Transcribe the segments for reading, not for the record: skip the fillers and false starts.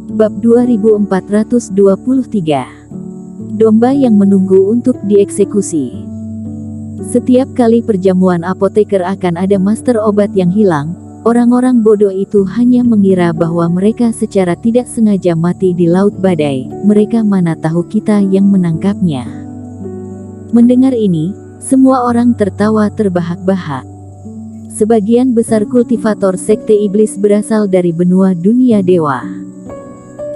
Bab 2423. Domba yang menunggu untuk dieksekusi. Setiap kali perjamuan apoteker akan ada master obat yang hilang. Orang-orang bodoh itu hanya mengira bahwa mereka secara tidak sengaja mati di laut badai. Mereka mana tahu kita yang menangkapnya. Mendengar ini, semua orang tertawa terbahak-bahak. Sebagian besar kultivator sekte iblis berasal dari benua dunia dewa.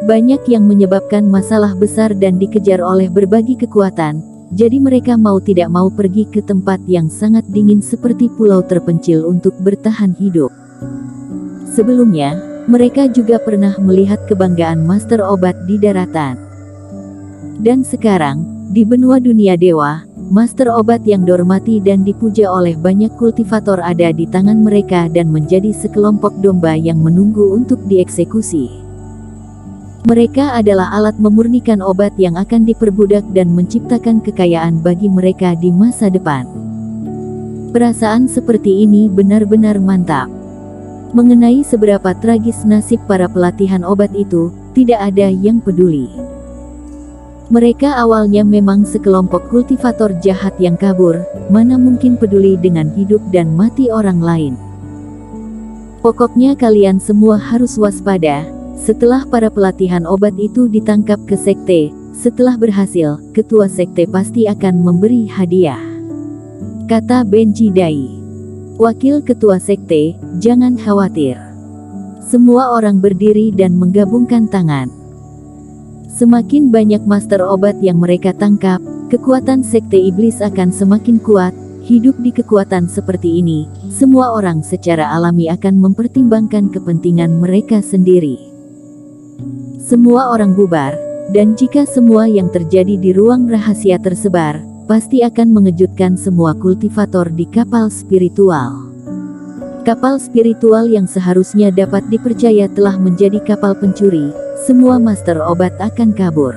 Banyak yang menyebabkan masalah besar dan dikejar oleh berbagai kekuatan, jadi mereka mau tidak mau pergi ke tempat yang sangat dingin seperti pulau terpencil untuk bertahan hidup. Sebelumnya, mereka juga pernah melihat kebanggaan master obat di daratan. Dan sekarang, di benua dunia dewa, master obat yang dihormati dan dipuja oleh banyak kultivator ada di tangan mereka dan menjadi sekelompok domba yang menunggu untuk dieksekusi. Mereka adalah alat memurnikan obat yang akan diperbudak dan menciptakan kekayaan bagi mereka di masa depan. Perasaan seperti ini benar-benar mantap. Mengenai seberapa tragis nasib para pelatihan obat itu, tidak ada yang peduli. Mereka awalnya memang sekelompok kultivator jahat yang kabur, mana mungkin peduli dengan hidup dan mati orang lain. Pokoknya kalian semua harus waspada. Setelah para pelatihan obat itu ditangkap ke sekte, setelah berhasil, ketua sekte pasti akan memberi hadiah, kata Benji Dai. Wakil ketua sekte, jangan khawatir. Semua orang berdiri dan menggabungkan tangan. Semakin banyak master obat yang mereka tangkap, kekuatan sekte iblis akan semakin kuat. Hidup di kekuatan seperti ini, semua orang secara alami akan mempertimbangkan kepentingan mereka sendiri. Semua orang bubar, dan jika semua yang terjadi di ruang rahasia tersebar, pasti akan mengejutkan semua kultivator di kapal spiritual. Kapal spiritual yang seharusnya dapat dipercaya telah menjadi kapal pencuri. Semua master obat akan kabur.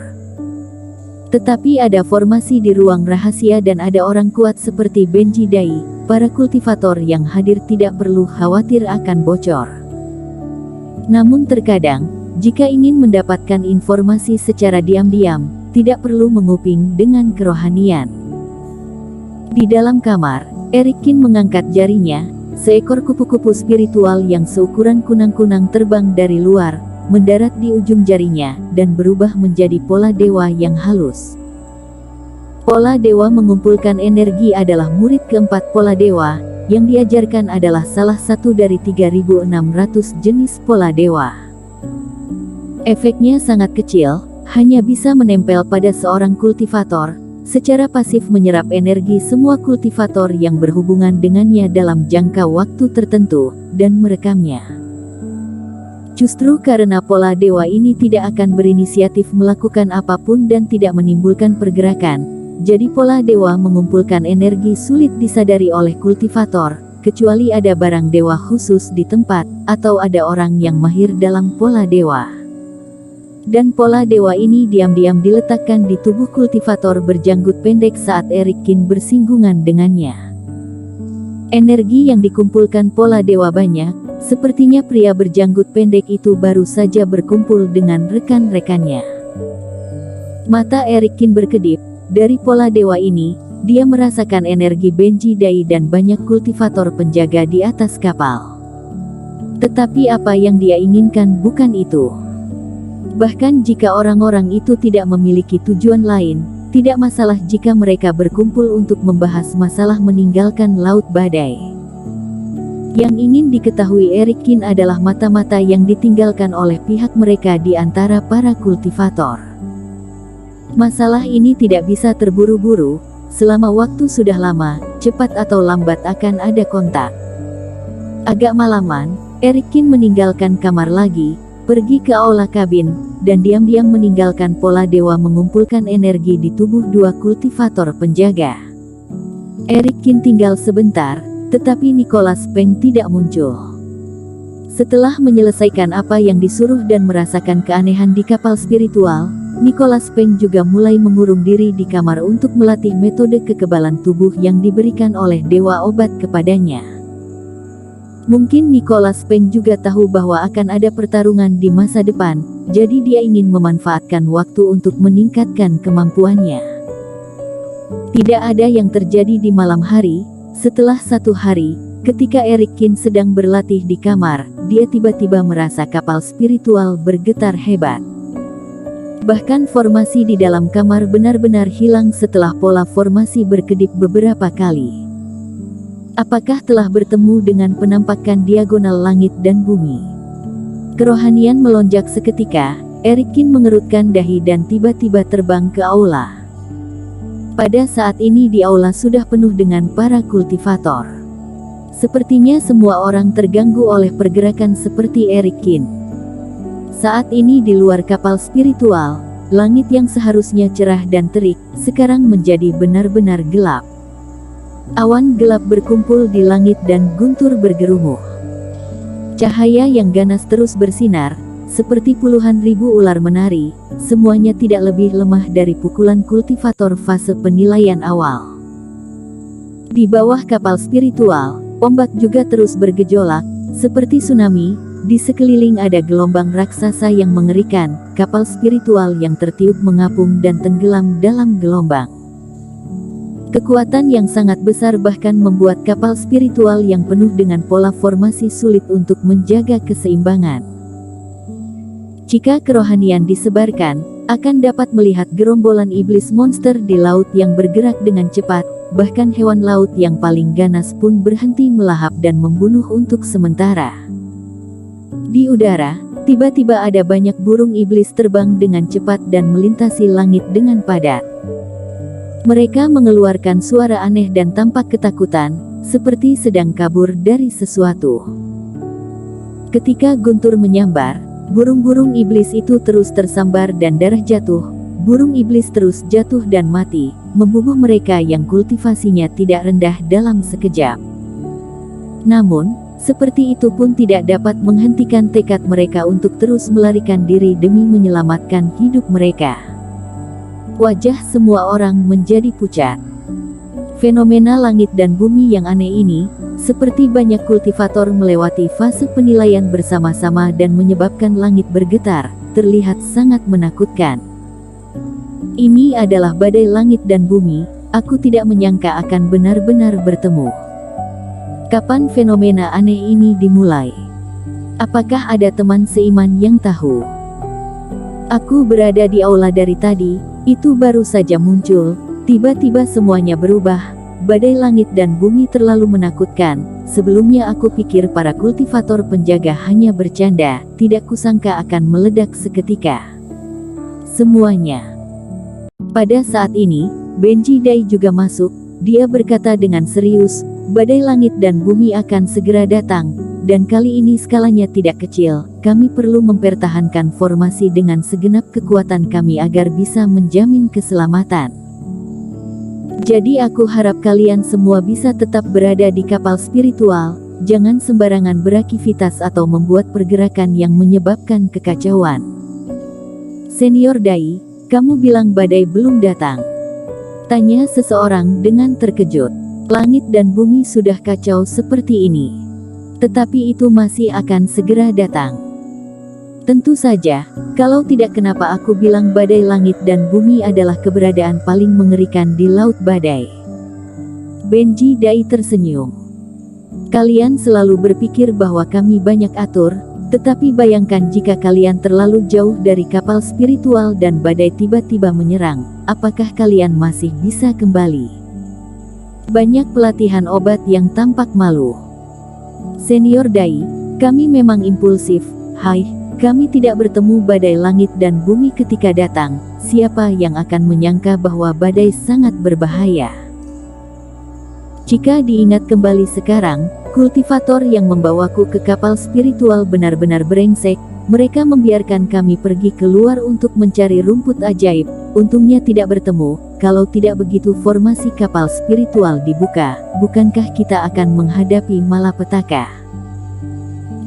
Tetapi ada formasi di ruang rahasia dan ada orang kuat seperti Benji Dai. Para kultivator yang hadir tidak perlu khawatir akan bocor. Namun terkadang, jika ingin mendapatkan informasi secara diam-diam, tidak perlu menguping dengan kerohanian. Di dalam kamar, Erikin mengangkat jarinya. Seekor kupu-kupu spiritual yang seukuran kunang-kunang terbang dari luar, mendarat di ujung jarinya, dan berubah menjadi pola dewa yang halus. Pola dewa mengumpulkan energi adalah murid keempat pola dewa, yang diajarkan adalah salah satu dari 3.600 jenis pola dewa. Efeknya sangat kecil, hanya bisa menempel pada seorang kultivator, secara pasif menyerap energi semua kultivator yang berhubungan dengannya dalam jangka waktu tertentu, dan merekamnya. Justru karena pola dewa ini tidak akan berinisiatif melakukan apapun dan tidak menimbulkan pergerakan, jadi pola dewa mengumpulkan energi sulit disadari oleh kultivator, kecuali ada barang dewa khusus di tempat, atau ada orang yang mahir dalam pola dewa. Dan pola dewa ini diam-diam diletakkan di tubuh kultivator berjanggut pendek saat Erikin bersinggungan dengannya. Energi yang dikumpulkan pola dewa banyak, sepertinya pria berjanggut pendek itu baru saja berkumpul dengan rekan-rekannya. Mata Erikin berkedip, dari pola dewa ini, dia merasakan energi Benji Dai dan banyak kultivator penjaga di atas kapal. Tetapi apa yang dia inginkan bukan itu. Bahkan jika orang-orang itu tidak memiliki tujuan lain, tidak masalah jika mereka berkumpul untuk membahas masalah meninggalkan laut badai. Yang ingin diketahui Erikin adalah mata-mata yang ditinggalkan oleh pihak mereka di antara para kultivator. Masalah ini tidak bisa terburu-buru, selama waktu sudah lama, cepat atau lambat akan ada kontak. Agak malaman, Erikin meninggalkan kamar lagi, pergi ke aula kabin, dan diam-diam meninggalkan pola dewa mengumpulkan energi di tubuh dua kultivator penjaga. Erikin tinggal sebentar, tetapi Nicholas Peng tidak muncul. Setelah menyelesaikan apa yang disuruh dan merasakan keanehan di kapal spiritual, Nicholas Peng juga mulai mengurung diri di kamar untuk melatih metode kekebalan tubuh yang diberikan oleh dewa obat kepadanya. Mungkin Nicholas Peng juga tahu bahwa akan ada pertarungan di masa depan, jadi dia ingin memanfaatkan waktu untuk meningkatkan kemampuannya. Tidak ada yang terjadi di malam hari. Setelah 1 hari, ketika Eric Kin sedang berlatih di kamar, dia tiba-tiba merasa kapal spiritual bergetar hebat. Bahkan formasi di dalam kamar benar-benar hilang setelah pola formasi berkedip beberapa kali. Apakah telah bertemu dengan penampakan diagonal langit dan bumi? Kerohanian melonjak seketika, Eric Kin mengerutkan dahi dan tiba-tiba terbang ke aula. Pada saat ini di aula sudah penuh dengan para kultivator. Sepertinya semua orang terganggu oleh pergerakan seperti Eric Kin. Saat ini di luar kapal spiritual, langit yang seharusnya cerah dan terik, sekarang menjadi benar-benar gelap. Awan gelap berkumpul di langit dan guntur bergerumuh. Cahaya yang ganas terus bersinar, seperti puluhan ribu ular menari, semuanya tidak lebih lemah dari pukulan kultivator fase penilaian awal. Di bawah kapal spiritual, ombak juga terus bergejolak, seperti tsunami, di sekeliling ada gelombang raksasa yang mengerikan, kapal spiritual yang tertiup mengapung dan tenggelam dalam gelombang. Kekuatan yang sangat besar bahkan membuat kapal spiritual yang penuh dengan pola formasi sulit untuk menjaga keseimbangan. Jika kerohanian disebarkan, akan dapat melihat gerombolan iblis monster di laut yang bergerak dengan cepat, bahkan hewan laut yang paling ganas pun berhenti melahap dan membunuh untuk sementara. Di udara, tiba-tiba ada banyak burung iblis terbang dengan cepat dan melintasi langit dengan padat. Mereka mengeluarkan suara aneh dan tampak ketakutan, seperti sedang kabur dari sesuatu. Ketika guntur menyambar, burung-burung iblis itu terus tersambar dan darah jatuh. Burung iblis terus jatuh dan mati, membunuh mereka yang kultivasinya tidak rendah dalam sekejap. Namun, seperti itu pun tidak dapat menghentikan tekad mereka untuk terus melarikan diri demi menyelamatkan hidup mereka. Wajah semua orang menjadi pucat. Fenomena langit dan bumi yang aneh ini, seperti banyak kultivator melewati fase penilaian bersama-sama dan menyebabkan langit bergetar, terlihat sangat menakutkan. Ini adalah badai langit dan bumi, aku tidak menyangka akan benar-benar bertemu. Kapan fenomena aneh ini dimulai? Apakah ada teman seiman yang tahu? Aku berada di aula dari tadi. Itu baru saja muncul, tiba-tiba semuanya berubah, badai langit dan bumi terlalu menakutkan, sebelumnya aku pikir para kultivator penjaga hanya bercanda, tidak kusangka akan meledak seketika. Semuanya. Pada saat ini, Benji Dai juga masuk, dia berkata dengan serius, badai langit dan bumi akan segera datang, dan kali ini skalanya tidak kecil, kami perlu mempertahankan formasi dengan segenap kekuatan kami agar bisa menjamin keselamatan. Jadi aku harap kalian semua bisa tetap berada di kapal spiritual, jangan sembarangan beraktivitas atau membuat pergerakan yang menyebabkan kekacauan. Senior Dai, kamu bilang badai belum datang? Tanya seseorang dengan terkejut. Langit dan bumi sudah kacau seperti ini. Tetapi itu masih akan segera datang. Tentu saja, kalau tidak kenapa aku bilang badai langit dan bumi adalah keberadaan paling mengerikan di laut badai. Benji Dai tersenyum. Kalian selalu berpikir bahwa kami banyak atur, tetapi bayangkan jika kalian terlalu jauh dari kapal spiritual dan badai tiba-tiba menyerang, apakah kalian masih bisa kembali? Banyak pelatihan obat yang tampak malu. Senior Dai, kami memang impulsif, kami tidak bertemu badai langit dan bumi ketika datang, siapa yang akan menyangka bahwa badai sangat berbahaya. Jika diingat kembali sekarang, kultivator yang membawaku ke kapal spiritual benar-benar brengsek, mereka membiarkan kami pergi keluar untuk mencari rumput ajaib, untungnya tidak bertemu, kalau tidak begitu formasi kapal spiritual dibuka, bukankah kita akan menghadapi malapetaka?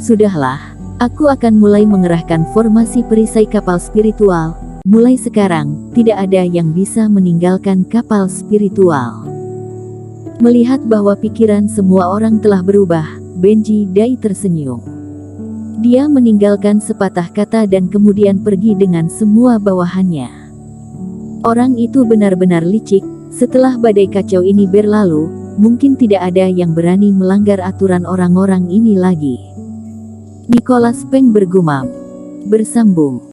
Sudahlah, aku akan mulai mengerahkan formasi perisai kapal spiritual, mulai sekarang, tidak ada yang bisa meninggalkan kapal spiritual. Melihat bahwa pikiran semua orang telah berubah, Benji Dai tersenyum. Dia meninggalkan sepatah kata dan kemudian pergi dengan semua bawahannya. Orang itu benar-benar licik. Setelah badai kacau ini berlalu, mungkin tidak ada yang berani melanggar aturan orang-orang ini lagi. Nicholas Peng bergumam. Bersambung.